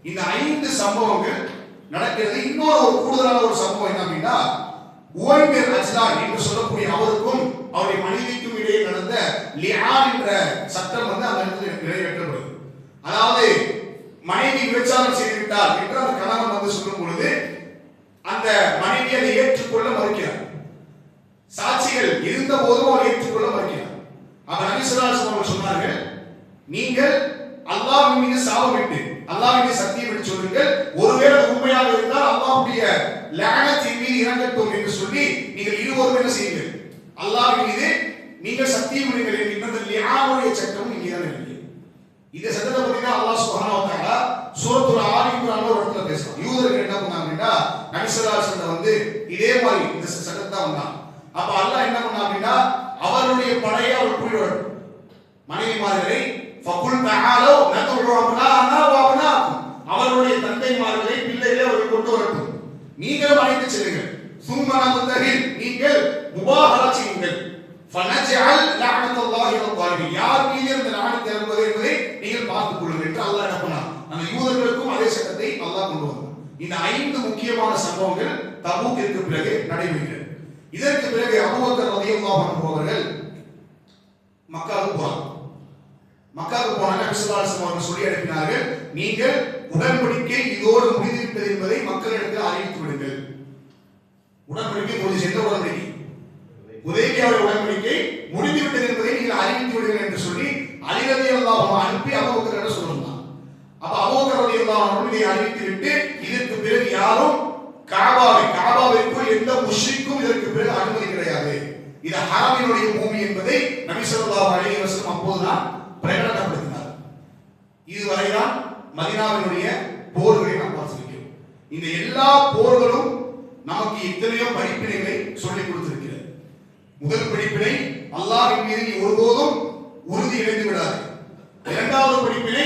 இந்த 5 சம்பவங்கள் நடக்கிறது. இன்னொரு ஒரு கூடுதலான ஒரு சம்பவம் என்ன அப்படின்னா, உவைமிர் அஜ்லான் என்று சொல்லக்கூடிய அவருக்கும் அவருடைய மனைவிக்கும் இடையே நடந்த லிஆன் என்ற சட்டம் அந்த இடத்துல நிறைவேற்றப்படுது. அதாவது மனைவி விபச்சாரம் செய்துவிட்டார் என்று அந்த கணவன் சொல்லும் பொழுது அந்த மனைவி அதை ஏற்றுக்கொள்ள மறுக்கிறார். சாட்சிகள் இருந்த போதும் அவர் ஏற்றுக்கொள்ள மறுக்கிறார். அப்ப நபி ஸல்லல்லாஹு அலைஹி வஸல்லம் சொன்னார்கள், நீங்கள் அல்லாஹ்வின் மீது சாபமிட்டு அல்லாஹ்வின் மீது சத்தியம் எடுத்து சொல்லுங்கள், ஒருவேளை உண்மையாக இருந்தால் அல்லாஹ்வுடைய லஅனத்தின் மீது இறங்கட்டும் என்று சொல்லி நீங்கள் இருவரும் என்ன செய்யுங்கள், அல்லாஹ்வின் மீது நீங்கள் சத்தியம் எடுங்கள் என்கின்ற அந்த லிஆனுடைய சட்டம் இங்கே தான் இருக்கு. இந்த சட்டத்தை பத்தி தான் அல்லாஹ் சுப்ஹானஹு வ தஆலா சூரத்துல் ஆலி இம்ரான்ல ஒரு இடத்துல பேசுறான். யூதர்கள் என்ன பண்ணாங்கன்னா, நபி ஸல்லல்லாஹு அலைஹி வஸல்லம் இதே மாதிரி இந்த சட்டத்தை தான் வந்தான். அப்ப அல்லாஹ் என்ன பண்ணா அப்படின்னா, அவருடைய படையை அவர் கூறிவிடும், மனைவிமார்களை ஃபகுல் தஆலு நதுஉ அப்னாஅனா வ அப்னாஅக்கும், அவருடைய தந்தைமார்களை பிள்ளைகளை அவர் கொண்டு வரட்டும், நீங்களும் அழைத்து செல்லுங்கள். சும்ம நபதஹில், நீங்கள் முபாஹரா செய்யுங்கள். ஃபனஜஅல் லஅனத்துல்லாஹி அலல் ஸாலிமீன், யார் மீது இந்த லஅனத் இறங்குவது என்பதை நீங்கள் பார்த்துக் கொள்ளுங்கள் என்று அல்லாஹ் என்ன பண்ணான். அந்த யூதர்களுக்கும் அதே சட்டத்தை அல்லாஹ் கொண்டு வந்தான். இந்த 5 முக்கியமான சம்பவங்கள் தபூக்கிற்கு பிறகு நடைபெறுகிறது. இதற்கு பிறகு அபூபக்கர் ரலியல்லாஹு அன்ஹு அவர்கள் மக்காவுக்கு போனாங்க. மக்காவுக்கு போனாங்க. நபி ஸல்லல்லாஹு அலைஹி வஸல்லம் சொல்லி அனுப்பினார்கள், நீங்கள் உடன்படிக்கை இதோடு முடிந்துவிட்டது என்பதை மக்களிடத்தில் அறிவித்து விடுங்கள். உடன்படிக்கை முடிஞ்சு, எந்த உடன்படிக்கை? ஹுதைபியாவுடைய உடன்படிக்கை முடிந்துவிட்டது என்பதை நீங்கள் அறிவித்து விடுங்கள் என்று சொல்லி அலி ரலியல்லாஹு அன்ஹு அனுப்பி அபூபக்கரிடம் சொன்னாங்க. அப்ப அபூபக்கர் ரலியல்லாஹு அன்ஹு இதை அறிவித்து விட்டு, இதற்கு பிறகு யாரும் காபாவிற்குள் எந்த முஷ்ரிக்கும் இதற்கு பிறகு அனுமதி கிடையாது, இது ஹரமினுடைய பூமி என்பதை நபி ஸல்லல்லாஹு அலைஹி வஸல்லம் அப்போதுதான் பிரகடனப்படுத்தினார். இதுவரைதான் மதீனாவினுடைய போர்களை நாம் பார்த்திருக்கிறோம். இந்த எல்லா போர்களும் நமக்கு எத்தனையோ படிப்பினைகளை சொல்லிக் கொடுத்திருக்கிறது. முதல் படிப்பினை, அல்லாஹ்வின் மீது நீ ஒருபோதும் உறுதி இழந்து விடாது. இரண்டாவது படிப்பினை,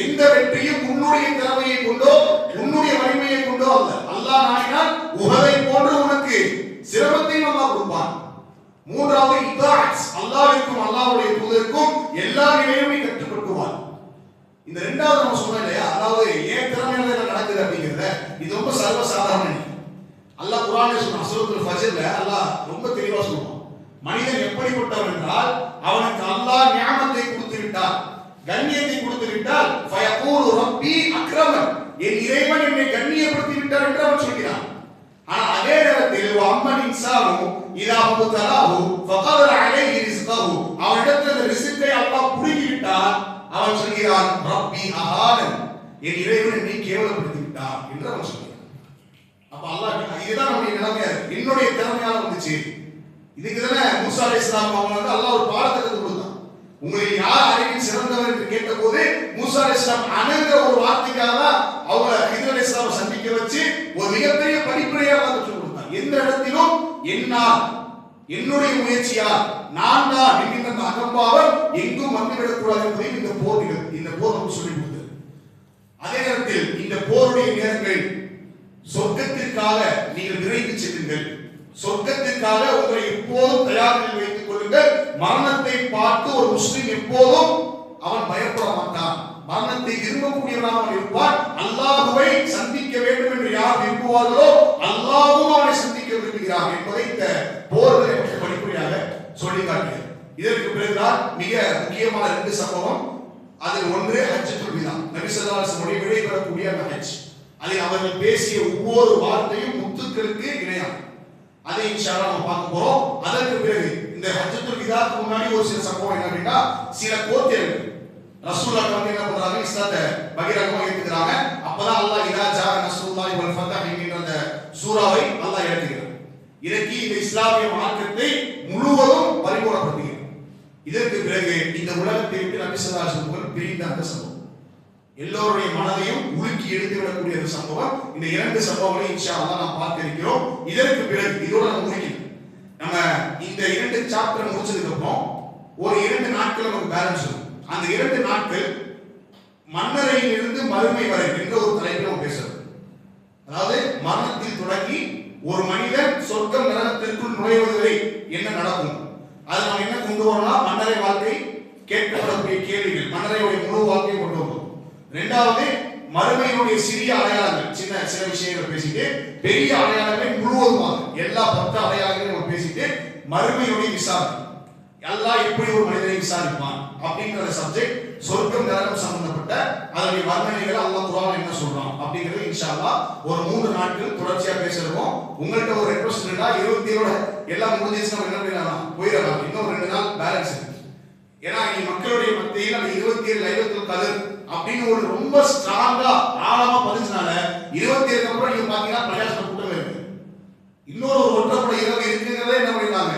எந்த வெற்றியும் உன்னுடைய திறமையை கொண்டோ உன்னுடைய வலிமையை கொண்டோ அல்ல. அல்லாஹ் நாடினால் உஹதை போன்று உனக்கு சிரமத்தையும் அல்லாஹ் கொடுப்பான். மூன்றாவது இதாஅத், அல்லாஹ்விற்கும் அல்லாஹ்வுடைய தூதருக்கும் எல்லா நிலையுமே கட்டுப்படுத்துவான். இந்த இரண்டாவது நம்ம சொன்னோம் இல்லையா, அதாவது ஏன் திறமையால நடக்குது அப்படிங்கறத, இது ரொம்ப சர்வசாதாரண. அல்லாஹ் குர்ஆன்ல சொல்றான், சூரத்துல் ஃபஜ்ர்ல அல்லாஹ் ரொம்ப தெளிவா சொல்றான், மனிதன் எப்படிப்பட்டவன் என்றால் அவனுக்கு அல்லாஹ் நியாமத்தை கொடுத்து விட்டார், கண்ணியத்தை கொடுத்து விட்டால் ஃபயகூலு ரப்பி அக்ரமன், என் இறைவன் என்னை கண்ணியப்படுத்தி விட்டார் என்று அவன் சொல்கிறான். ஆனா அதே நேரத்தில் வஅம்மன் இன்சானு இதா முப்தலாஹு ஃபகதர அலைஹி ரிஸ்கஹு, அவனிடத்தில் ரிஸ்கை அல்லாஹ் புடுங்கி விட்டால் அவன் சொல்கிறான் ரப்பி அஹானன், என் இறைவன் என்னை கேவலப்படுத்தி விட்டார் என்று அவன் சொல்கிறான். அப்ப அல்லாஹ் இதுதான் நம்முடைய நிலைமையா இருக்கு. என்னுடைய திறமையால வந்துச்சு. இதுக்கு தானே மூசா அலைஹிஸ்ஸலாம் அவங்க வந்து அல்லாஹ் ஒரு பாடத்தை கற்றுக் கொடுத்தான். உங்களில் யார் அறிவில் சிறந்தவர் என்று கேட்டபோது மூசா அலைஹிஸ்ஸலாம் அனங்கிற ஒரு வார்த்தைக்காக அவங்க ஹிதர் அலைஹிஸ்ஸலாமை சந்திக்க வச்சு ஒரு மிகப்பெரிய படிப்பினையா கற்றுக் கொடுத்தான். எந்த இடத்திலும் என்னால், என்னுடைய முயற்சியால், நான் தான் என்கின்ற அந்த அகம்பாவம் எங்கும் வந்துவிடக்கூடாது என்பதையும் இந்த போர் நமக்கு சொல்லிக் கொடுத்தது. அதே நேரத்தில் இந்த போருடைய நேரங்கள் சொர்க்கத்திற்காக நீங்கள் விரைந்து செல்லுங்கள், சொர்க்கத்திற்காக உங்களை எப்போதும் தயாரில் வைத்துக் கொள்ளுங்கள். மரணத்தை பார்த்து ஒரு முஸ்லிம் எப்போதும் அவன் பயப்பட மாட்டான், மரணத்தை விரும்பக்கூடியவனாக இருப்பான். அல்லாஹ்வை சந்திக்க வேண்டும் என்று யார் விரும்புவார்களோ அல்லாஹ்வும் அவனை சந்திக்க விரும்புகிறார் என்பதை இந்த போர்களை படிப்படியாக சொல்லி காட்டுகிறது. இதற்கு பிறகுதான் மிக முக்கியமான 2 சம்பவம். அதில் ஒன்று ஹஜ்ஜத்துல் விதா, நபி ஸல்லல்லாஹு அலைஹி வஸல்லம் விடைபெறக்கூடிய அந்த ஹஜ். அதில் அவர்கள் பேசிய ஒவ்வொரு வார்த்தையும் முத்துக்களுக்கு இணையானது. அதை இன்ஷா அல்லாஹ் நம்ம பார்க்க போறோம். அதற்கு பிறகு இந்த ஹஜ்ஜத்துல் விதாக்கு முன்னாடி ஒரு சில சம்பவம் என்ன அப்படின்னா, சில கோத்திரங்கள் ரசூலுல்லாஹ் வந்து என்ன பண்றாங்க, இஸ்லாத்தை பகிரங்கமாக ஏத்துக்கிறாங்க. அப்பதான் அல்லாஹ் இதா ஜா நஸ்ருல்லாஹி வல் ஃபத்ஹ் என்கிற அந்த சூராவை அல்லாஹ் இறக்குகிறார். இறக்கி இந்த இஸ்லாமிய மார்க்கத்தை முழுவதும் பரிபூரணப்படுத்துகிறார். இதற்கு பிறகு இந்த உலகத்தை விட்டு நபி ஸல்லல்லாஹு அலைஹி வஸல்லம் பிரிந்த அந்த சம்பவம், எல்லோருடைய மனதையும் உலுக்கி எடுத்து விடக்கூடிய ஒரு சம்பவம். இந்த 2 சம்பவங்களை இன்ஷா அல்லாஹ் நாம் பார்க்க இருக்கிறோம். இதற்கு பிறகு இதோட நம்ம முடிக்கணும். நம்ம இந்த 2 சாப்டர் முடிச்சதுக்கு அப்புறம் ஒரு 2 நாட்கள் நமக்கு பேலன்ஸ் இருக்கும். அந்த 2 நாட்கள் மன்னரையில் இருந்து மறுமை வரை என்ற ஒரு தலைப்பில் நம்ம பேசுறோம். அதாவது மரணத்தில் தொடங்கி ஒரு மனிதன் சொர்க்கம் நரகத்திற்குள் நுழைவது வரை என்ன நடக்கும், அதை நம்ம என்ன கொண்டு வரணும்னா மன்னரை வாழ்க்கை, கேட்கப்படக்கூடிய கேள்விகள், மன்னரையுடைய முழு வாழ்க்கையை கொண்டு வரணும். இரண்டாவது மறுமையினுடைய சிறிய அடையாளங்கள், சில விஷயங்களை பேசிட்டு பெரிய அடையாளங்களை முழுவதுமாக எல்லா 10 அடையாளங்களையும் நம்ம பேசிட்டு மறுமையினுடைய விசாரணை, அல்லாஹ் எப்படி ஒரு மனிதனை விசாரிப்பான் அப்படிங்கிற சப்ஜெக்ட், சொர்க்கம் நரகம் சம்பந்தப்பட்ட அதனுடைய வர்ணனைகளை அல்லாஹ் குர்ஆன்ல என்ன சொல்றான் அப்படிங்கறது இன்ஷா அல்லாஹ் ஒரு 3 நாட்கள் தொடர்ச்சியா பேசுறோம். உங்கள்ட்ட ஒரு ரெக்வெஸ்ட் இருந்தா 27 எல்லாம் முடிஞ்சிச்சு நம்ம என்ன பண்ணலாம், போயிடலாம். இன்னும் 2 நாள் பேலன்ஸ் இருக்கு. ஏன்னா இந்த மக்களுடைய மத்தியில் அந்த 27 லைலத்துல் கத்ர் அப்படின்னு ஒரு ரொம்ப ஸ்ட்ராங்கா ஆழமா பதிஞ்சனால 27 அப்புறம் நீங்க பாத்தீங்கன்னா பிரகாச கூட்டம் இருக்கு. இன்னொரு ஒரு ஒற்றப்பட இரவு இருக்குங்கிறதே என்ன பண்ணிருக்காங்க,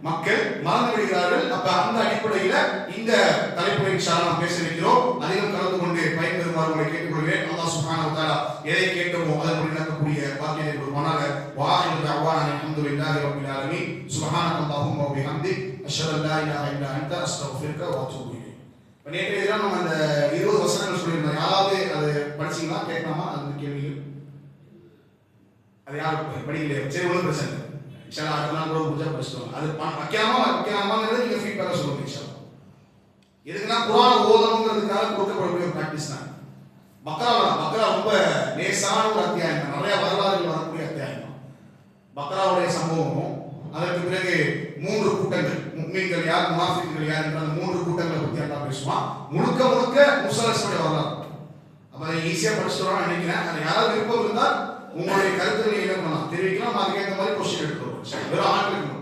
மக்கள் மறந்து விடுகிறார்கள். அப்ப அந்த அடிப்படையில இந்த தலைப்பை இன்ஷா அல்லாஹ் பேச இருக்கிறோம். அதிலும் கலந்து கொண்டு பயன்பெறுமாறு உங்களை கேட்டுக்கொள்கிறேன். அல்லாஹ் சுப்ஹானஹு வ தஆலா எதை கேட்டோமோ அதன்படி நடக்கக்கூடிய பாக்கியத்தை கொடுப்பானாக. வாஹிரு தஅவானா அல்ஹம்துலில்லாஹி ரப்பில் ஆலமீன். சுப்ஹானல்லாஹும்ம வ பிஹம்திக் அஷ்ஹது அல்லா இலாஹா இல்லா அன்த அஸ்தக்ஃபிருக வ அத்தூபு இலைக். நேற்றைய தினம் நம்ம அந்த 20 வசனங்கள் சொல்லியிருந்தோம். யாராவது அது படிச்சீங்களா, கேட்கலாமா? அந்த கேள்விகள் அது யாரும் படிக்கலையா? சரி, ஒன்றும் பிரச்சனை இல்லை. இன்ஷால்லா அடுத்த நாள் கூட முடிஞ்சா படிச்சுடுவாங்க. அது வைக்கலாமாங்கிறத நீங்க ஃபீட்பேக்காக சொல்லுங்க இன்ஷால்லா. எதுக்குன்னா குர்ஆன் ஓதணுங்கிறதுக்காக கொடுக்கப்படக்கூடிய ஒரு ப்ராக்டிஸ் தான். பக்ரா ரொம்ப லேசான ஒரு அத்தியாயம், நிறைய வரலாறுகள் வரக்கூடிய அத்தியாயம். பக்ராவுடைய சம்பவமும் அதற்கு பிறகு 3 கூட்டங்கள், முஃமின்கள் யார், முனாஃபிக்குகள் யார் என்ற அந்த 3 கூட்டங்களை பற்றி அல்லாஹ் பேசுவான். முழுக்க மூசா அலைஹிஸ்ஸலாமுடைய வரலாறு. அப்ப அதை ஈஸியா படிச்சுடுவான்னு நினைக்கிறேன். அது யாராவது விருப்பம் இருந்தால் உங்களுடைய கருத்துக்களை என்ன பண்ணலாம் தெரிவிக்கலாம். அதுக்கேற்ற மாதிரி கொஸ்டின் எடுத்துருவோம். வெறும் ஆண்களுக்கு